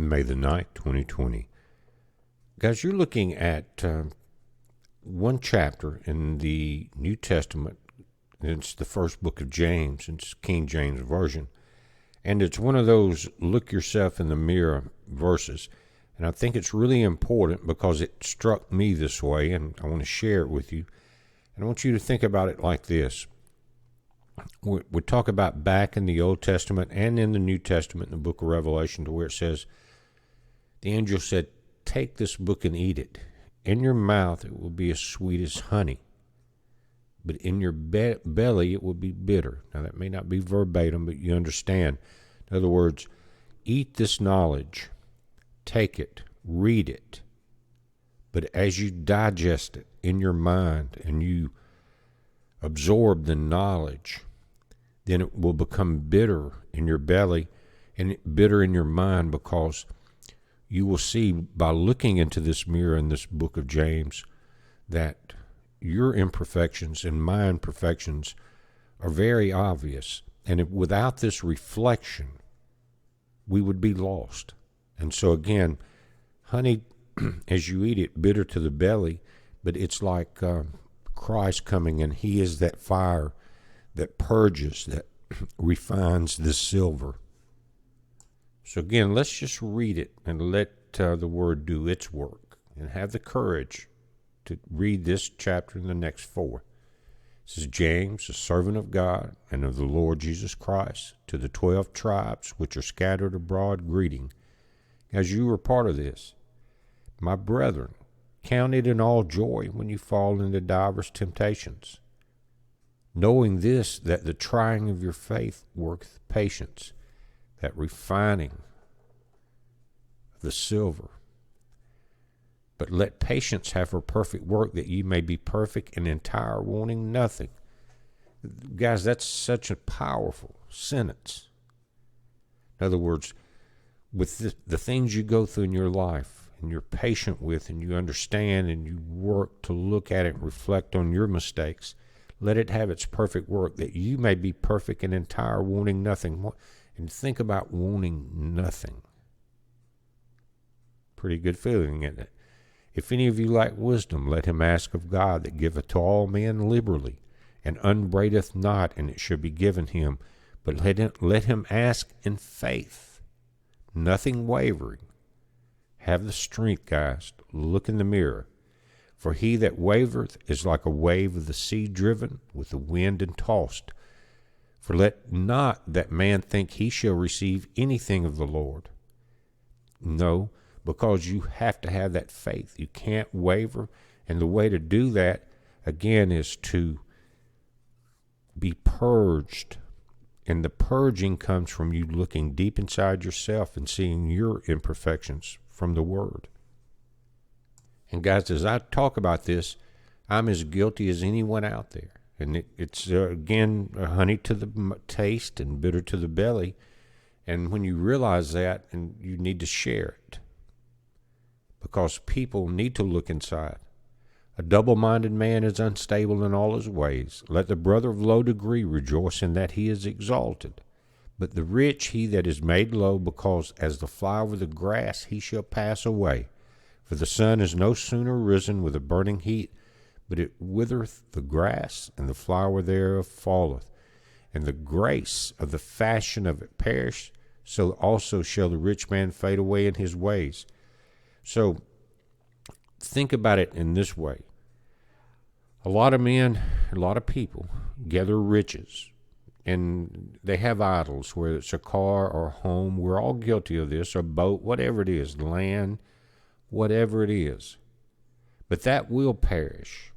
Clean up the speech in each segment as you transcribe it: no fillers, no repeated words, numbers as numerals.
May the 9th, 2020. Guys, you're looking at one chapter in the New Testament. It's the first book of James. It's King James Version. And it's one of those look yourself in the mirror verses. And I think it's really important because it struck me this way, and I want to share it with you. And I want you to think about it like this. We talk about back in the Old Testament and in the New Testament in the book of Revelation, to where it says, the angel said, take this book and eat it. In your mouth it will be as sweet as honey, but in your belly it will be bitter. Now that may not be verbatim, but you understand. In other words, eat this knowledge, take it, read it, but as you digest it in your mind and you absorb the knowledge, then it will become bitter in your belly and bitter in your mind, because you will see by looking into this mirror in this book of James that your imperfections and my imperfections are very obvious. And without this reflection, we would be lost. And so again, honey, as you eat it, bitter to the belly, but it's like Christ coming, and he is that fire that purges, that refines the silver. So again, let's just read it and let the word do its work, and have the courage to read this chapter and the next 4. This is James, a servant of God and of the Lord Jesus Christ, to the 12 tribes which are scattered abroad, greeting. As you were part of this, my brethren, count it in all joy when you fall into divers temptations, knowing this, that the trying of your faith worketh patience, that refining of the silver. But let patience have her perfect work, that ye may be perfect and entire, wanting nothing. Guys, that's such a powerful sentence. In other words, with the things you go through in your life, and you're patient with, and you understand, and you work to look at it and reflect on your mistakes, let it have its perfect work, that you may be perfect and entire, wanting nothing. And think about wanting nothing. Pretty good feeling, isn't it? If any of you lack wisdom, let him ask of God, that giveth to all men liberally, and upbraideth not, and it shall be given him. But let him ask in faith, nothing wavering. Have the strength, guys, to look in the mirror. For he that wavereth is like a wave of the sea, driven with the wind and tossed. For let not that man think he shall receive anything of the Lord. No, because you have to have that faith. You can't waver. And the way to do that, again, is to be purged. And the purging comes from you looking deep inside yourself and seeing your imperfections from the Word. And guys, as I talk about this, I'm as guilty as anyone out there. And it's again, honey to the taste and bitter to the belly. And when you realize that, and you need to share it, because people need to look inside. A double-minded man is unstable in all his ways. Let the brother of low degree rejoice in that he is exalted. But the rich he that is made low, because as the flower of the grass he shall pass away. For the sun is no sooner risen with a burning heat, but it withereth the grass, and the flower thereof falleth. And the grace of the fashion of it perish, so also shall the rich man fade away in his ways. So think about it in this way. A lot of men, a lot of people gather riches, and they have idols, whether it's a car or a home. We're all guilty of this, or boat, whatever it is, land, whatever it is. But that will perish.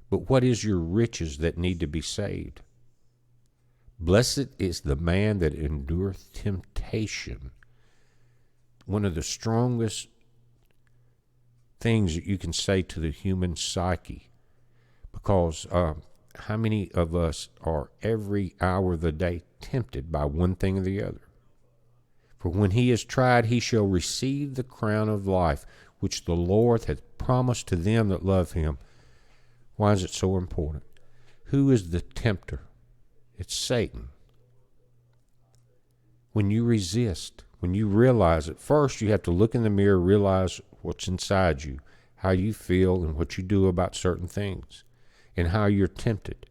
But what is your riches that need to be saved? Blessed is the man that endureth temptation. One of the strongest things that you can say to the human psyche, because how many of us are every hour of the day tempted by one thing or the other? For when he is tried, he shall receive the crown of life, which the Lord hath promised to them that love him. Why is it so important? Who is the tempter? It's Satan. When you resist, When you realize it, first you have to look in the mirror, realize what's inside you, how you feel and what you do about certain things, and how you're tempted.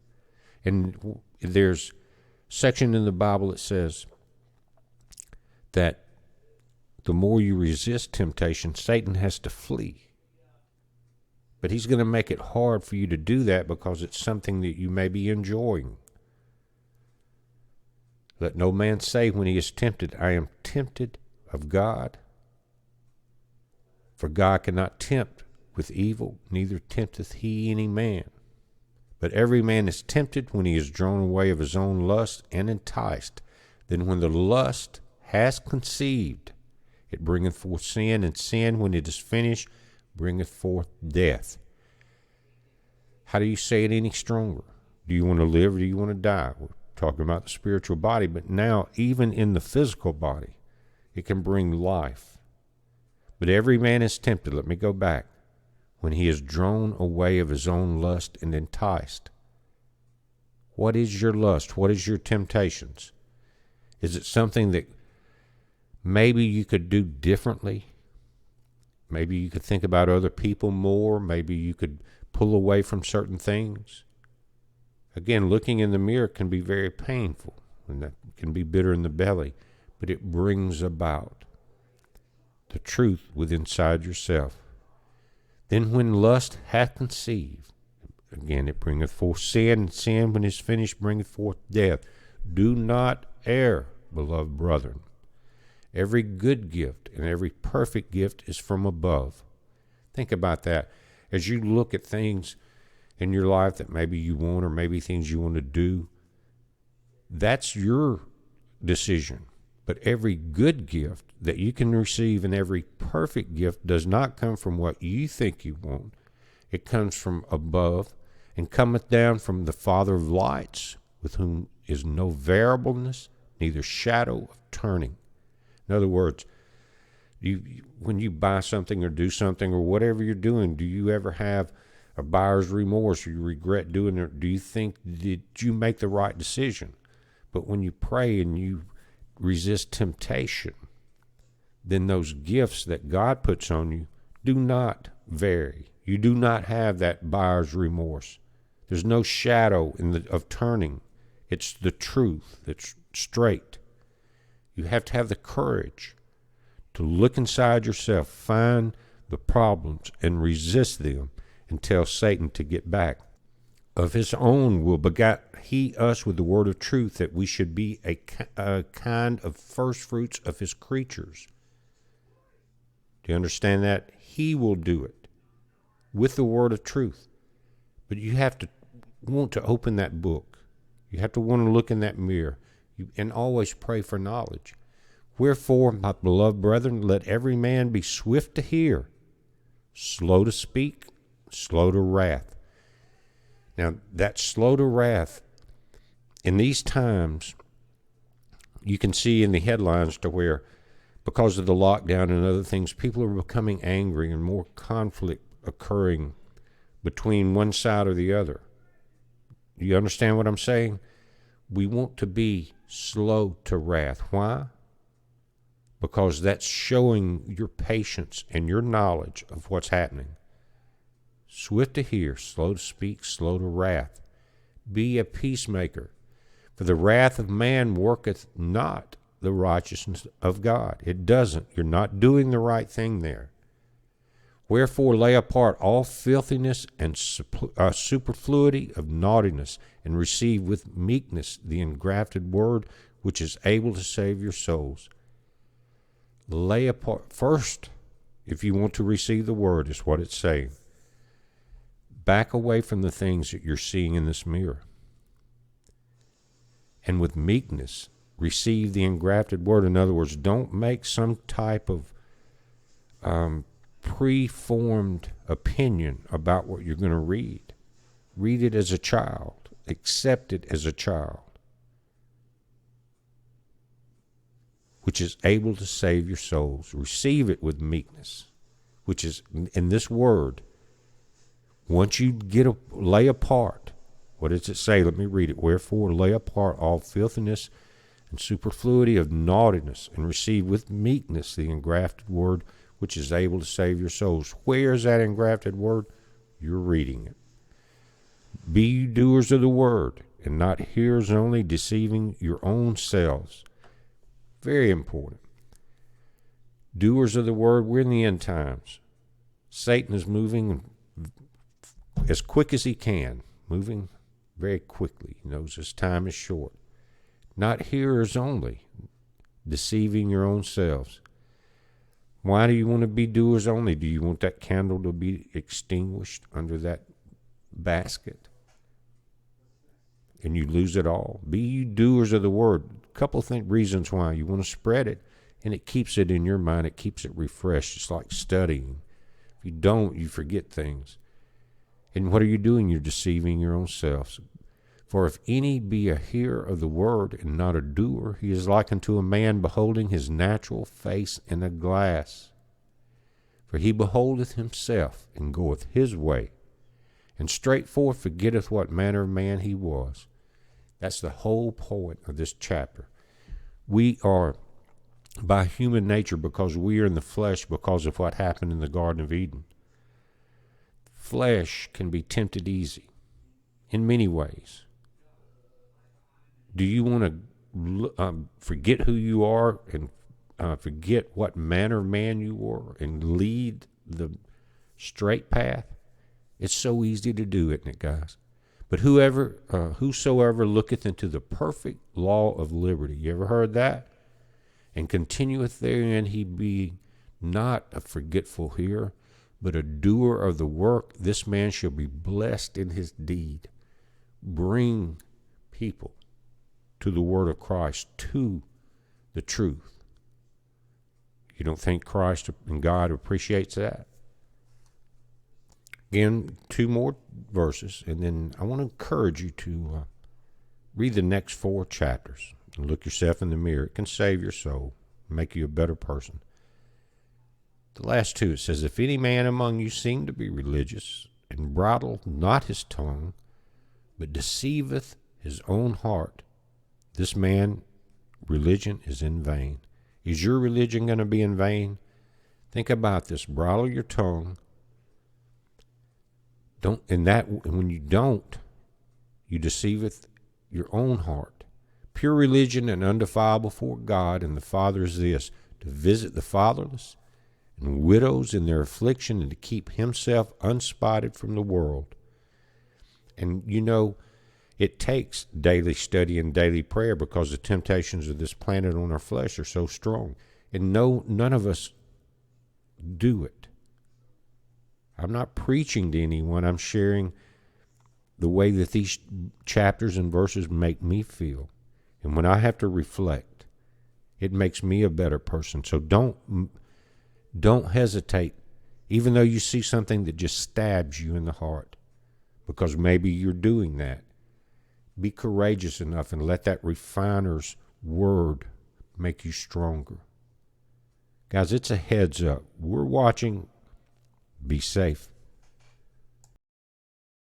And there's a section in the Bible that says that the more you resist temptation, Satan has to flee. But he's going to make it hard for you to do that because it's something that you may be enjoying. Let no man say when he is tempted, I am tempted of God. For God cannot tempt with evil, neither tempteth he any man. But every man is tempted when he is drawn away of his own lust and enticed. Then when the lust has conceived, it bringeth forth sin, and sin, when it is finished, bringeth forth death. How do you say it any stronger? Do you want to live or do you want to die? We're talking about the spiritual body, but now even in the physical body, it can bring life. But every man is tempted, let me go back, when he is drawn away of his own lust and enticed. What is your lust? What is your temptations? Is it something that maybe you could do differently? Maybe you could think about other people more. Maybe you could pull away from certain things. Again, looking in the mirror can be very painful, and that can be bitter in the belly, but it brings about the truth within inside yourself. Then when lust hath conceived, again it bringeth forth sin, and sin, when it is finished, bringeth forth death. Do not err, beloved brethren. Every good gift and every perfect gift is from above. Think about that. As you look at things in your life that maybe you want, or maybe things you want to do, that's your decision. But every good gift that you can receive and every perfect gift does not come from what you think you want. It comes from above, and cometh down from the Father of lights, with whom is no variableness, neither shadow of turning. In other words, when you buy something or do something or whatever you're doing, do you ever have a buyer's remorse, or you regret doing it? Do you think, did you make the right decision? But when you pray and you resist temptation, then those gifts that God puts on you do not vary. You do not have that buyer's remorse. There's no shadow of turning. It's the truth that's straight. You have to have the courage to look inside yourself, find the problems, and resist them, and tell Satan to get back. Of his own will begat he us with the word of truth, that we should be a kind of first fruits of his creatures. Do you understand that? He will do it with the word of truth. But you have to want to open that book. You have to want to look in that mirror, and always pray for knowledge. Wherefore, my beloved brethren, let every man be swift to hear, slow to speak, slow to wrath. Now, that slow to wrath, in these times, you can see in the headlines to where, because of the lockdown and other things, people are becoming angry and more conflict occurring between one side or the other. Do you understand what I'm saying? We want to be slow to wrath. Why? Because that's showing your patience and your knowledge of what's happening. Swift to hear, slow to speak, slow to wrath. Be a peacemaker. For the wrath of man worketh not the righteousness of God. It doesn't. You're not doing the right thing there. Wherefore lay apart all filthiness and superfluity of naughtiness, and receive with meekness the engrafted word, which is able to save your souls. Lay apart first, if you want to receive the word, is what it's saying. Back away from the things that you're seeing in this mirror. And with meekness, receive the engrafted word. In other words, don't make some type of preformed opinion about what you're going to read. Read it as a child. Accept it as a child, which is able to save your souls. Receive it with meekness, which is in this word. Once you lay apart, what does it say? Let me read it. Wherefore lay apart all filthiness and superfluity of naughtiness, and receive with meekness the engrafted word, which is able to save your souls. Where is that engrafted word? You're reading it. Be you doers of the word, and not hearers only, deceiving your own selves. Very important. Doers of the word. We're in the end times. Satan is moving as quick as he can, moving very quickly. He knows his time is short. Not hearers only, deceiving your own selves. Why do you want to be doers only? Do you want that candle to be extinguished under that basket and you lose it all? Be you doers of the word. A couple of reasons why. You want to spread it, and it keeps it in your mind. It keeps it refreshed. It's like studying. If you don't, you forget things. And what are you doing? You're deceiving your own selves. For if any be a hearer of the word and not a doer, he is like unto a man beholding his natural face in a glass. For he beholdeth himself, and goeth his way, and straightforward forgetteth what manner of man he was. That's the whole point of this chapter. We are, by human nature, because we are in the flesh, because of what happened in the Garden of Eden, flesh can be tempted easy in many ways. Do you want to forget who you are and forget what manner of man you were and lead the straight path? It's so easy to do, isn't it, guys? But whosoever looketh into the perfect law of liberty, you ever heard that? And continueth therein, he be not a forgetful hearer, but a doer of the work, this man shall be blessed in his deed. Bring people to the word of Christ, to the truth. You don't think Christ and God appreciates that? Again, 2 more verses, and then I want to encourage you to read the next 4 chapters and look yourself in the mirror. It can save your soul, make you a better person. The last 2, it says, if any man among you seem to be religious, and bridle not his tongue, but deceiveth his own heart, this man, religion is in vain. Is your religion going to be in vain? Think about this. Bridle your tongue. When you don't, you deceiveth your own heart. Pure religion and undefiled before God and the Father is this, to visit the fatherless and widows in their affliction, and to keep himself unspotted from the world. And you know, it takes daily study and daily prayer, because the temptations of this planet on our flesh are so strong. And none of us do it. I'm not preaching to anyone. I'm sharing the way that these chapters and verses make me feel. And when I have to reflect, it makes me a better person. So don't hesitate, even though you see something that just stabs you in the heart, because maybe you're doing that. Be courageous enough and let that refiner's word make you stronger. Guys, it's a heads up. We're watching. Be safe.